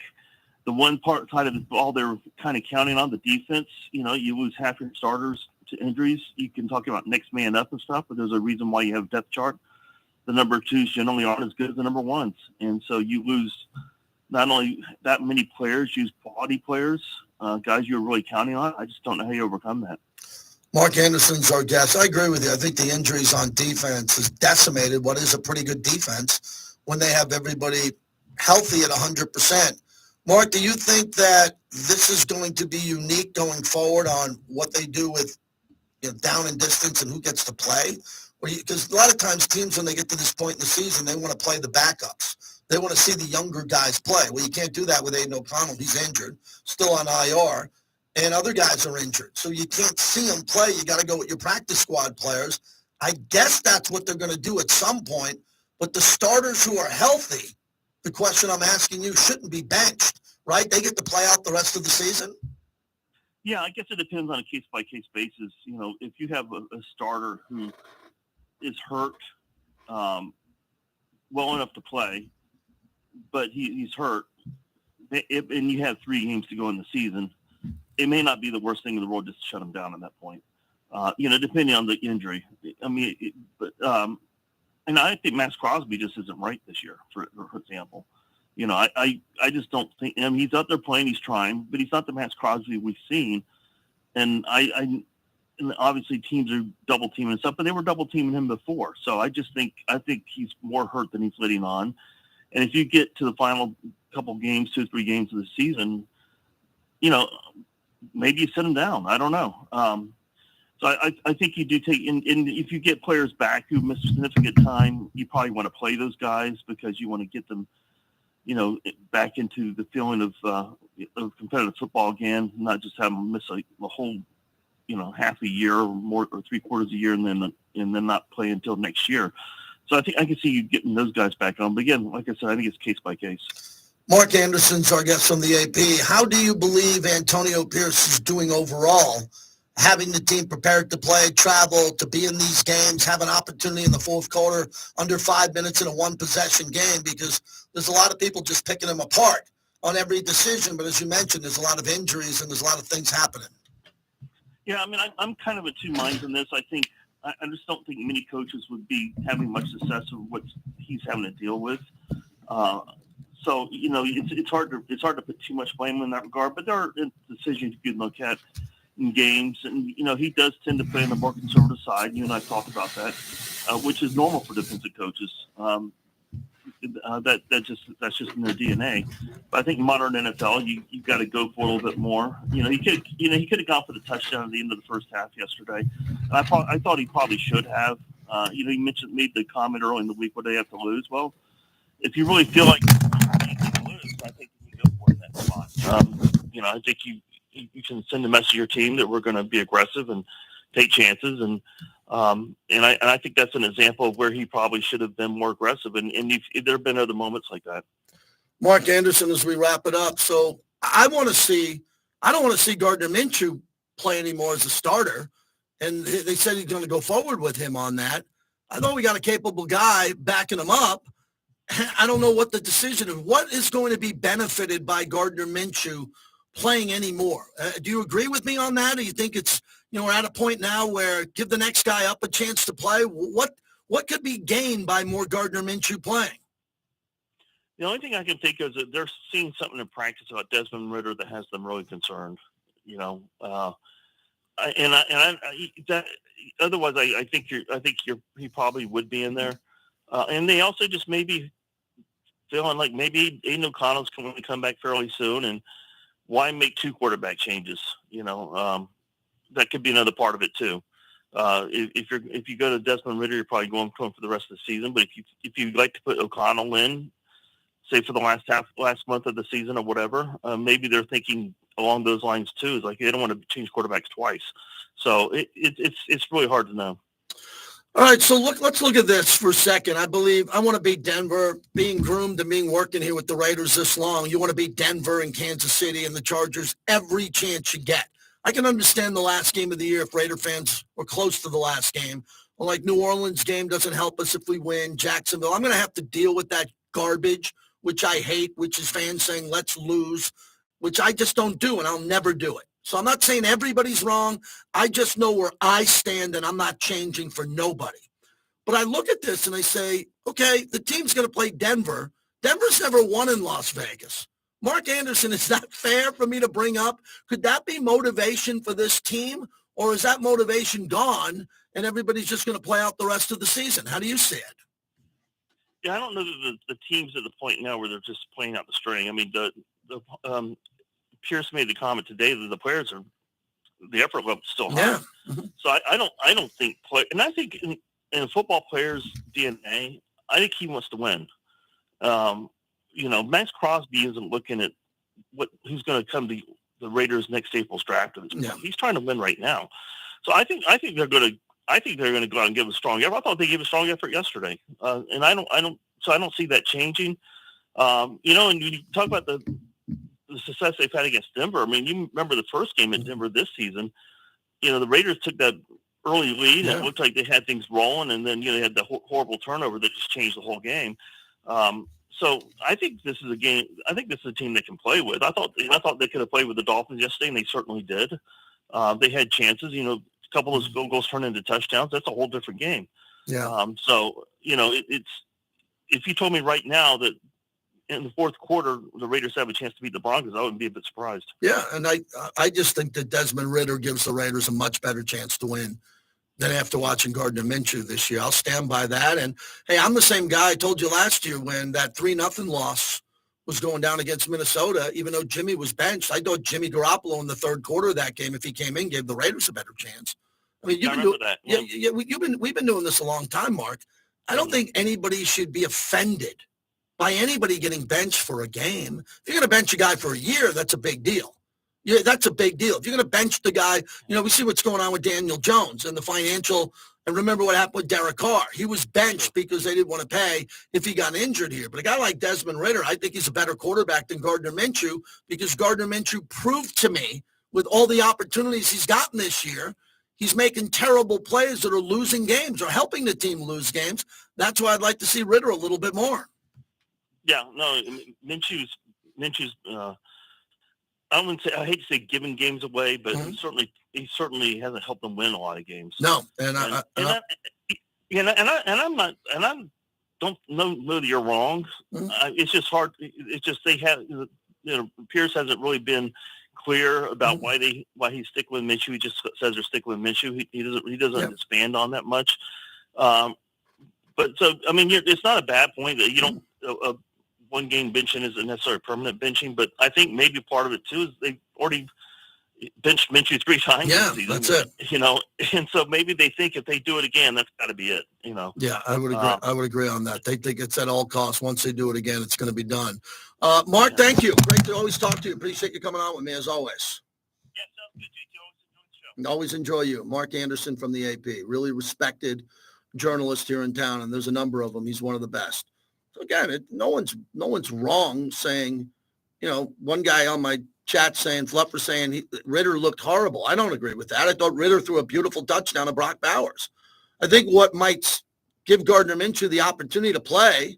the one side of the ball they're kind of counting on, the defense. You lose half your starters to injuries. You can talk about next man up and stuff, but there's a reason why you have a depth chart. The number twos generally aren't as good as the number ones, and so you lose not only that many players, you use quality players, guys you're really counting on. I just don't know how you overcome that. Mark Anderson's our guest. I agree with you. I think the injuries on defense has decimated what is a pretty good defense when they have everybody healthy at 100%. Mark, do you think that this is going to be unique going forward on what they do with down and distance and who gets to play? Because a lot of times teams, when they get to this point in the season, they want to play the backups. They want to see the younger guys play. Well, you can't do that with Aiden O'Connell. He's injured, still on IR. And other guys are injured. So you can't see them play. You got to go with your practice squad players. I guess that's what they're going to do at some point. But the starters who are healthy, the question I'm asking you, shouldn't be benched, right? They get to play out the rest of the season? Yeah, I guess it depends on a case-by-case basis. If you have a starter who is hurt well enough to play, but he's hurt, and you have 3 games to go in the season, it may not be the worst thing in the world just to shut him down at that point, depending on the injury. I mean, and I think Max Crosby just isn't right this year, for example. I just don't think he's out there playing, he's trying, but he's not the Max Crosby we've seen. And and obviously teams are double teaming and stuff, but they were double teaming him before. So I think he's more hurt than he's letting on. And if you get to the final couple games, 2 or 3 games of the season, maybe you sit him down. I don't know. So I think you do take, and if you get players back who miss significant time, you probably want to play those guys because you want to get them, back into the feeling of competitive football again, not just have them miss a whole, half a year or more or 3/4 a year and then not play until next year. So I think I can see you getting those guys back on. But again, like I said, I think it's case by case. Mark Anderson's our guest from the AP. How do you believe Antonio Pierce is doing overall, having the team prepared to play, travel, to be in these games, have an opportunity in the fourth quarter, under 5 minutes in a one-possession game? Because there's a lot of people just picking him apart on every decision. But as you mentioned, there's a lot of injuries and there's a lot of things happening. Yeah, I mean, I'm kind of of two minds on this. I just don't think many coaches would be having much success with what he's having to deal with. So it's hard to put too much blame in that regard. But there are decisions you can look at in games, and he does tend to play on the more conservative side. You and I talked about that, which is normal for defensive coaches. That's just in their DNA. But I think modern NFL, you've got to go for a little bit more. He could have gone for the touchdown at the end of the first half yesterday. And I thought he probably should have. He made the comment early in the week where they have to lose. Well, if you really feel like you need to lose, I think you can go for it in that spot. I think you can send a message to your team that we're going to be aggressive and take chances, and I think that's an example of where he probably should have been more aggressive. And there have been other moments like that. Mark Anderson, as we wrap it up, so I don't want to see Gardner Minshew play anymore as a starter, and they said he's going to go forward with him on that. I thought we got a capable guy backing him up. I don't know what the decision is. What is going to be benefited by Gardner Minshew playing anymore? Do you agree with me on that? Or you think it's, we're at a point now where give the next guy up a chance to play? What could be gained by more Gardner Minshew playing? The only thing I can think of is that they're seeing something in practice about Desmond Ridder that has them really concerned. Otherwise, I think he probably would be in there. And they also just maybe feeling like maybe Aiden O'Connell's going to come back fairly soon, and why make two quarterback changes? That could be another part of it too. If you go to Desmond Ridder, you're probably going for the rest of the season. But if you'd like to put O'Connell in, say for the last month of the season or whatever, maybe they're thinking along those lines too. Is like they don't want to change quarterbacks twice. So it's really hard to know. All right, so let's look at this for a second. I want to beat Denver. Being groomed and working here with the Raiders this long, you want to beat Denver and Kansas City and the Chargers every chance you get. I can understand the last game of the year if Raider fans were close to the last game. Well, like New Orleans game doesn't help us if we win. Jacksonville, I'm going to have to deal with that garbage, which I hate, which is fans saying let's lose, which I just don't do, and I'll never do it. So I'm not saying everybody's wrong. I just know where I stand, and I'm not changing for nobody. But I look at this and I say, okay, the team's going to play Denver. Denver's never won in Las Vegas. Mark Anderson, is that fair for me to bring up? Could that be motivation for this team, or is that motivation gone and everybody's just going to play out the rest of the season? How do you see it? Yeah, I don't know that the team's at the point now where they're just playing out the string. I mean, Pierce made the comment today that the effort level is still high. Yeah. So I don't think and I think in a football player's DNA, I think he wants to win. Max Crosby isn't looking at who's going to come to the Raiders next April's draft. Yeah. He's trying to win right now. So I think they're going to go out and give a strong effort. I thought they gave a strong effort yesterday, and I don't see that changing. And you talk about the success they've had against Denver. I mean, you remember the first game at Denver this season. The Raiders took that early lead, and it looked like they had things rolling, and then they had the horrible turnover that just changed the whole game. So I think this is a game. I think this is a team they can play with. I thought they could have played with the Dolphins yesterday, and they certainly did. They had chances. A couple of those field goals turned into touchdowns. That's a whole different game. Yeah. It's if you told me right now that in the fourth quarter the Raiders have a chance to beat the Broncos, I wouldn't be a bit surprised. Yeah, and I just think that Desmond Ridder gives the Raiders a much better chance to win than after watching Gardner Minshew this year. I'll stand by that. And, hey, I'm the same guy I told you last year when that 3-0 loss was going down against Minnesota, even though Jimmy was benched. I thought Jimmy Garoppolo in the third quarter of that game, if he came in, gave the Raiders a better chance. I mean, we've been doing this a long time, Mark. I don't think anybody should be offended by anybody getting benched for a game. If you're going to bench a guy for a year, that's a big deal. Yeah, that's a big deal. If you're going to bench the guy, we see what's going on with Daniel Jones and the financial And remember what happened with Derek Carr. He was benched because they didn't want to pay if he got injured here. But a guy like Desmond Ridder, I think he's a better quarterback than Gardner Minshew because Gardner Minshew proved to me with all the opportunities he's gotten this year, he's making terrible plays that are losing games or helping the team lose games. That's why I'd like to see Ridder a little bit more. Yeah, no, Minshew's. I hate to say giving games away, but he certainly hasn't helped them win a lot of games. No, I don't know that you're wrong. It's just hard. It's just they have. Pierce hasn't really been clear about why he's sticking with Minshew. He just says they're sticking with Minshew. He doesn't expand on that much. But so I mean, it's not a bad point that you don't. One game benching isn't necessarily permanent benching, but I think maybe part of it too is they've already benched Minshew 3 times. Yeah, this season, that's it. And so maybe they think if they do it again, that's got to be it. Yeah, I would agree. I would agree on that. They think it's at all costs. Once they do it again, it's going to be done. Mark, thank you. Great to always talk to you. Appreciate you coming on with me as always. Yeah, sounds good, JT. Always enjoy you. Mark Anderson from the AP, really respected journalist here in town, and there's a number of them. He's one of the best. So again, no one's wrong saying, one guy on my chat saying, Fluffer saying Ridder looked horrible. I don't agree with that. I thought Ridder threw a beautiful touchdown to Brock Bowers. I think what might give Gardner Minshew the opportunity to play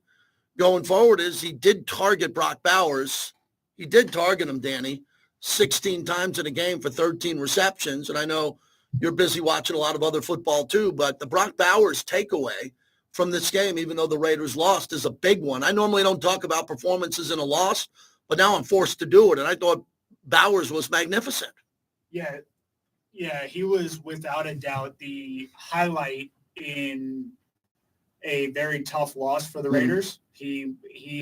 going forward is he did target Brock Bowers. He did target him, Danny, 16 times in a game for 13 receptions. And I know you're busy watching a lot of other football too, but the Brock Bowers takeaway from this game, even though the Raiders lost, is a big one. I normally don't talk about performances in a loss, but now I'm forced to do it. And I thought Bowers was magnificent. Yeah, he was without a doubt the highlight in a very tough loss for the Raiders. He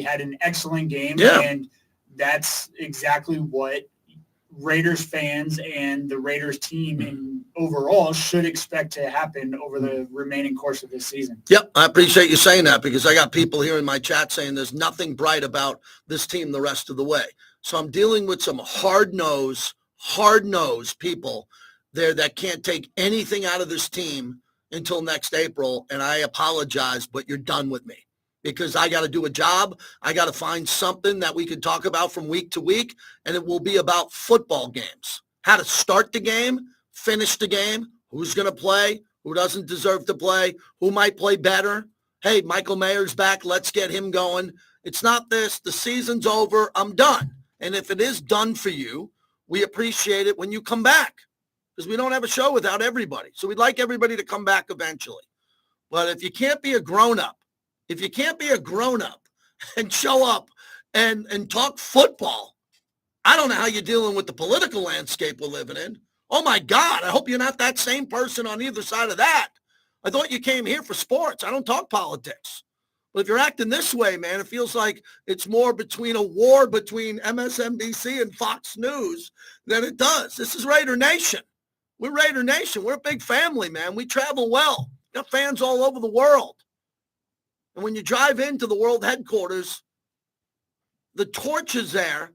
had an excellent game, and that's exactly what Raiders fans and the Raiders team in overall should expect to happen over the remaining course of this season. Yep, I appreciate you saying that because I got people here in my chat saying there's nothing bright about this team the rest of the way. So I'm dealing with some hard-nosed people there that can't take anything out of this team until next April, and I apologize, but you're done with me. Because I got to do a job. I got to find something that we can talk about from week to week, and it will be about football games. How to start the game, finish the game, who's going to play, who doesn't deserve to play, who might play better. Hey, Michael Mayer's back. Let's get him going. It's not this. The season's over. I'm done. And if it is done for you, we appreciate it when you come back because we don't have a show without everybody. So we'd like everybody to come back eventually. But if you can't be a grown-up, and show up and talk football, I don't know how you're dealing with the political landscape we're living in. Oh, my God, I hope you're not that same person on either side of that. I thought you came here for sports. I don't talk politics. But if you're acting this way, man, it feels like it's more between a war between MSNBC and Fox News than it does. This is Raider Nation. We're Raider Nation. We're a big family, man. We travel well. We got fans all over the world. And when you drive into the world headquarters, the torch is there,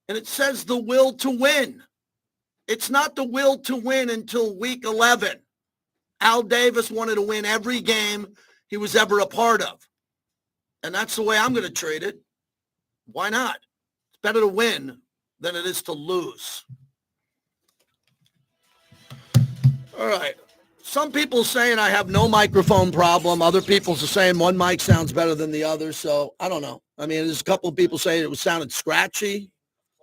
and it says the will to win. It's not the will to win until week 11. Al Davis wanted to win every game he was ever a part of. And that's the way I'm going to treat it. Why not? It's better to win than it is to lose. All right. Some people saying I have no microphone problem. Other people are saying one mic sounds better than the other. So I don't know. I mean, there's a couple of people saying it was sounded scratchy.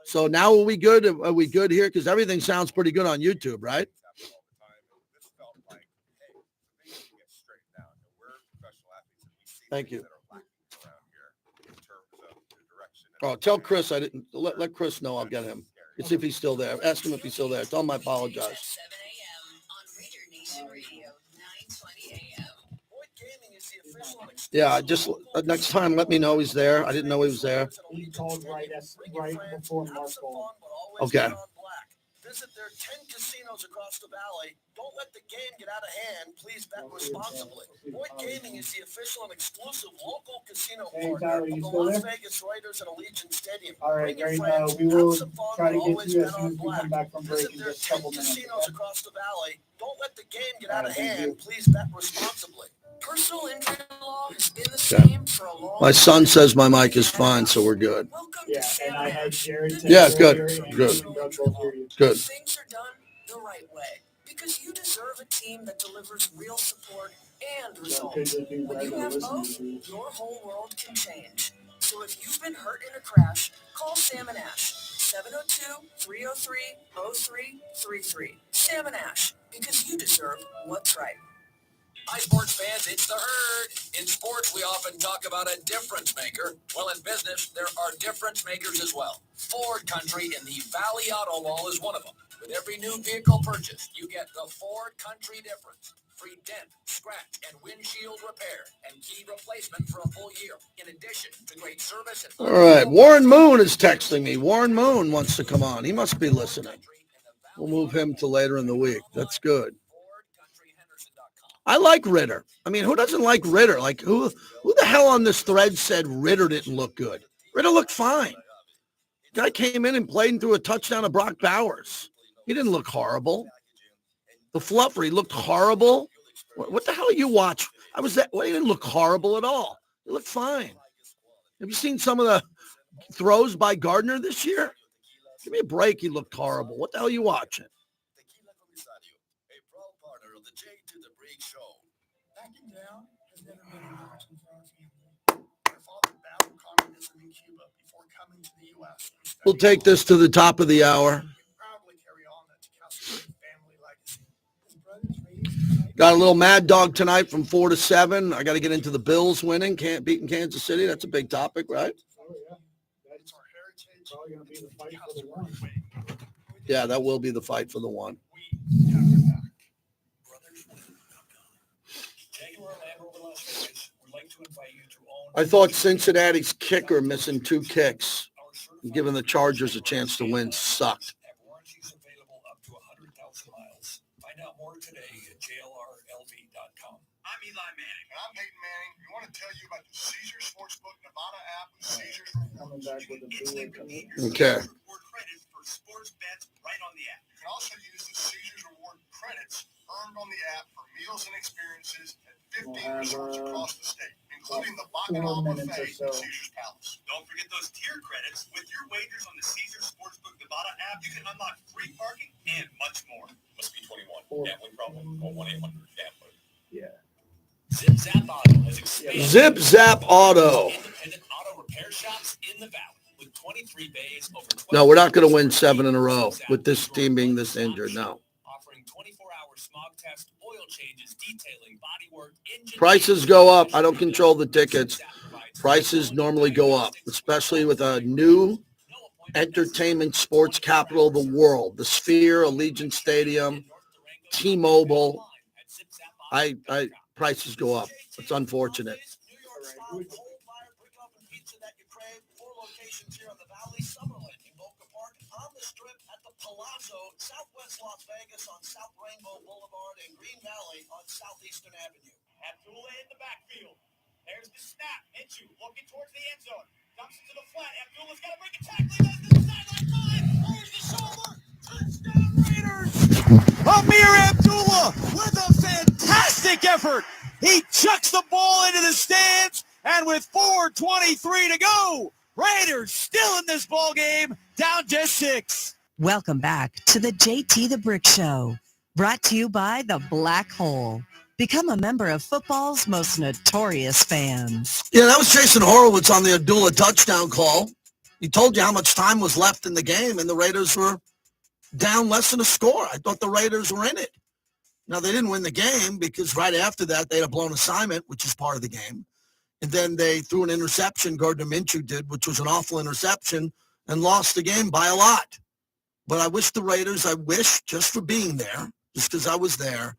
So now are we good? Are we good here? Because everything sounds pretty good on YouTube, right? Thank you. Oh, tell Chris I didn't let Chris know I'll get him. Let's see if he's still there. Ask him if he's still there. Tell him I apologize. Yeah, just next time let me know he's there. I didn't know he was there. He called right before Mark called. Okay. Visit their 10 casinos across the valley. Don't let the game get out of hand. Please bet responsibly. Boyd Gaming is the official and exclusive local casino partner of the Las Vegas Raiders at Allegiant Stadium. All right, Bring your great. friends, We will have some fun, try to but get always to you bet as soon on as we black. come back from break Visit in their just a 10 couple minutes. casinos Okay? across the valley. Don't let the game get All out right, of thank hand. you. Please bet responsibly. Personal injury law has been the Okay. same for a long My son time. says my mic is fine, so we're good. Welcome Yeah, to Sam and I had Ash. Jared Yeah, Taylor good, here and good. Ethan Doug both hear you. Good. Things are done the right way because you deserve a team that delivers real support and So could results. just be When what you I've been have listening both, to. your whole world can change. So if you've been hurt in a crash, call Sam and Ash. 702-303-0333. Sam and Ash, because you deserve what's right. Hi, sports fans, it's the Herd. In sports, we often talk about a difference maker. Well, in business, there are difference makers as well. Ford Country in the Valley Auto Mall is one of them. With every new vehicle purchase, you get the Ford Country difference. Free dent, scratch, and windshield repair, and key replacement for a full year. In addition to great service and... All right. Warren Moon is texting me. Warren Moon wants to come on. He must be listening. We'll move him to later in the week. That's good. I like Ritter. I mean, who doesn't like Ritter? Like, who the hell on this thread said Ritter didn't look good? Ritter looked fine. Guy came in and played and threw a touchdown to Brock Bowers. He didn't look horrible. The fluffer, he looked horrible. What the hell you watch? Well, he didn't look horrible at all. He looked fine. Have you seen some of the throws by Gardner this year? Give me a break. He looked horrible. What the hell are you watching? Backing down has never been an option for our family. My father battled communism in Cuba before coming to the U.S. We'll take this to the top of the hour. Proudly carry on the Tchaikovsky family legacy. His brothers raised Got a little Mad Dog tonight from 4 to 7. I got to get into the Bills winning, beating Kansas City. That's a big topic, right? Oh, yeah. That's our heritage. Probably going to be the fight for the one. Yeah, that will be the fight for the one. I thought Cincinnati's kicker missing 2 kicks and giving the Chargers a chance to win sucked. Find out more today at jlrlv.com. I'm Eli Manning. And I'm Peyton Manning. We want to tell you about the Caesars Sportsbook Nevada app with Caesars Coming back with a Okay. Reward credit for sports bets right on the app. You can also use the Caesars Reward credits earned on the app for meals and experiences at 15 resorts across the state, including the Bacchanal Buffet at Caesars Palace. Don't forget those tier credits. With your wagers on the Caesars Sportsbook Nevada app, you can unlock free parking and much more. Must be 21. Gambling problem? Call 1-800-GAMBLER. Yeah. Zip Zap Auto has expanded Zip Zap Auto. independent auto repair shops in the valley with 23 bays over 12 No, we're not going to win 7 in a row with this team being this injured. No. offering 24-hour smog test, oil changes, detailing, body work, engine Prices go up. I don't control the tickets. Prices normally go up, especially with a new entertainment sports capital of the world, the Sphere, Allegiant Stadium, T-Mobile. Prices go up. It's unfortunate. Southwest Las Vegas on South Rainbow Boulevard and Green Valley on Southeastern Avenue. Abdullah in the backfield. There's the snap. Minshew looking towards the end zone. Dumps it to the flat. Abdullah's got to break a tackle. He does to the sideline. There's the shoulder. Touchdown Raiders. Amir Abdullah with a fantastic effort. He chucks the ball into the stands, and with 4:23 to go, Raiders still in this ball game, down just 6. Welcome back to the JT the Brick Show, brought to you by the Black Hole. Become a member of football's most notorious fans. Yeah, that was Jason Horowitz on the Abdullah touchdown call. He told you how much time was left in the game, and the Raiders were down less than a score. I thought the Raiders were in it. Now, they didn't win the game because right after that, they had a blown assignment, which is part of the game. And then they threw an interception, Gardner Minshew did, which was an awful interception, and lost the game by a lot. But I wish, just for being there, just because I was there,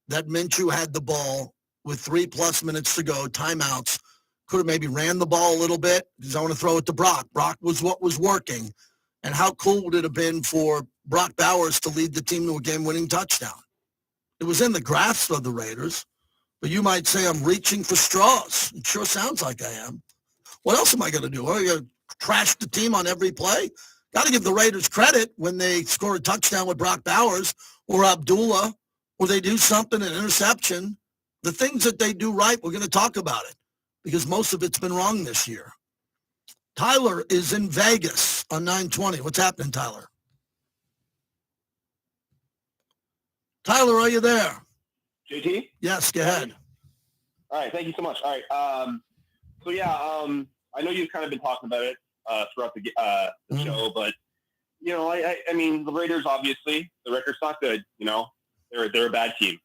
that Minshew had the ball with 3+ minutes to go, timeouts, could have maybe ran the ball a little bit because I want to throw it to Brock. Brock was what was working. And how cool would it have been for Brock Bowers to lead the team to a game-winning touchdown. It was in the grasp of the Raiders, but you might say I'm reaching for straws. It sure sounds like I am. What else am I going to do? Are you going to trash the team on every play? Got to give the Raiders credit when they score a touchdown with Brock Bowers or Abdullah, or they do something, an interception. The things that they do right, we're going to talk about it because most of it's been wrong this year. Tyler is in Vegas on 920. What's happening, Tyler? Tyler, are you there? JT? Yes, go ahead. All right, thank you so much. All right, I know you've kind of been talking about it throughout the show, but, I mean, the Raiders, obviously, the record's not good, they're a bad team.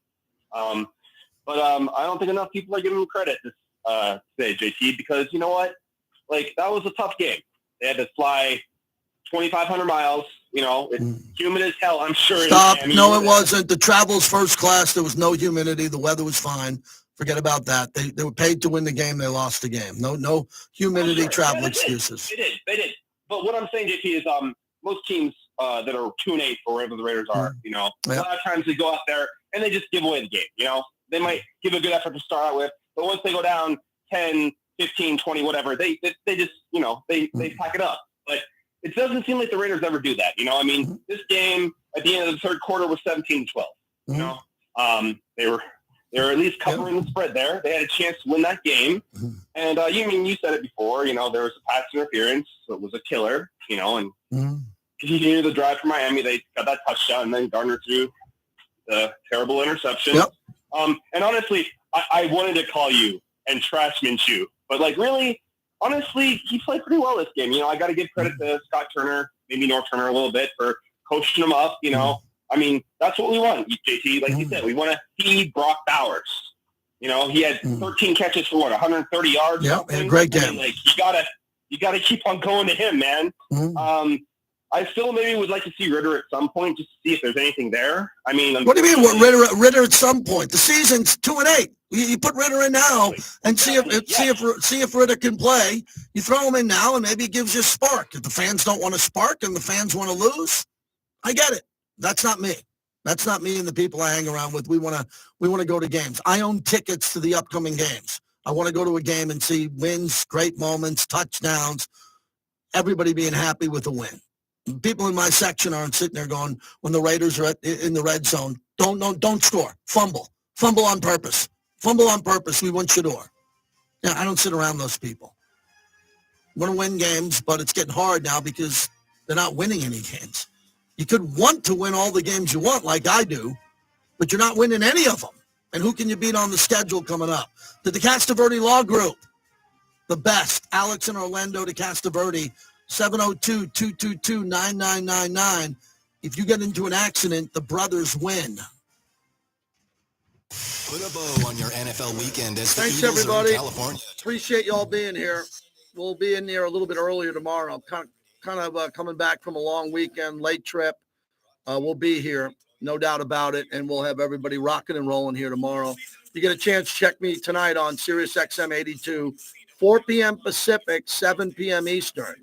But I don't think enough people are giving them credit today, JT, because you know what? Like, that was a tough game. They had to fly 2,500 miles. It's humid as hell, I'm sure. Stop. No, it wasn't. The travel's first class. There was no humidity. The weather was fine. Forget about that. They were paid to win the game. They lost the game. No humidity, travel excuses. They did. But what I'm saying, JT, is most teams that are 2-8 or whatever the Raiders are, a lot of times they go out there and they just give away the game. They might give a good effort to start out with, but once they go down 10, 15, 20, whatever, they just, they pack it up. But it doesn't seem like the Raiders ever do that. I mean, this game at the end of the third quarter was 17-12. They were at least covering the spread there. They had a chance to win that game. And you said it before, there was a pass interference, so it was a killer, and continue the drive for Miami. They got that touchdown, and then Gardner threw the terrible interception. Yep. And honestly, I wanted to call you and trash Minshew, but really, honestly, he played pretty well this game. I got to give credit to Scott Turner, maybe North Turner a little bit for coaching him up. I mean, that's what we want, JT. Like you said, we want to feed Brock Bowers. He had 13 catches for 130 yards. Yeah, had a great game. You gotta keep on going to him, man. I still maybe would like to see Ritter at some point just to see if there's anything there. I mean, what do you mean? Ritter at some point? The season's 2-8. You put Ritter in now and see if Ritter can play. You throw him in now and maybe it gives you a spark. If the fans don't want to spark and the fans want to lose, I get it. That's not me. That's not me and the people I hang around with. We want to go to games. I own tickets to the upcoming games. I want to go to a game and see wins, great moments, touchdowns, everybody being happy with a win. People in my section aren't sitting there going, when the Raiders are in the red zone, don't score. Fumble on purpose. Fumble on purpose. We want Shador. Yeah, I don't sit around those people. Want to win games, but it's getting hard now because they're not winning any games. You could want to win all the games you want like I do, but you're not winning any of them. And who can you beat on the schedule coming up? The Castaverde Law Group, the best. Alex in Orlando, the Castaverde, 702-222-9999. If you get into an accident, the brothers win. Put a bow on your NFL weekend as the Thanks, Eagles everybody. are in California. Appreciate you all being here. We'll be in here a little bit earlier tomorrow. Kind of coming back from a long weekend, late trip. We'll be here, no doubt about it, and we'll have everybody rocking and rolling here tomorrow. If you get a chance, check me tonight on Sirius XM 82, 4 p.m. Pacific, 7 p.m. Eastern.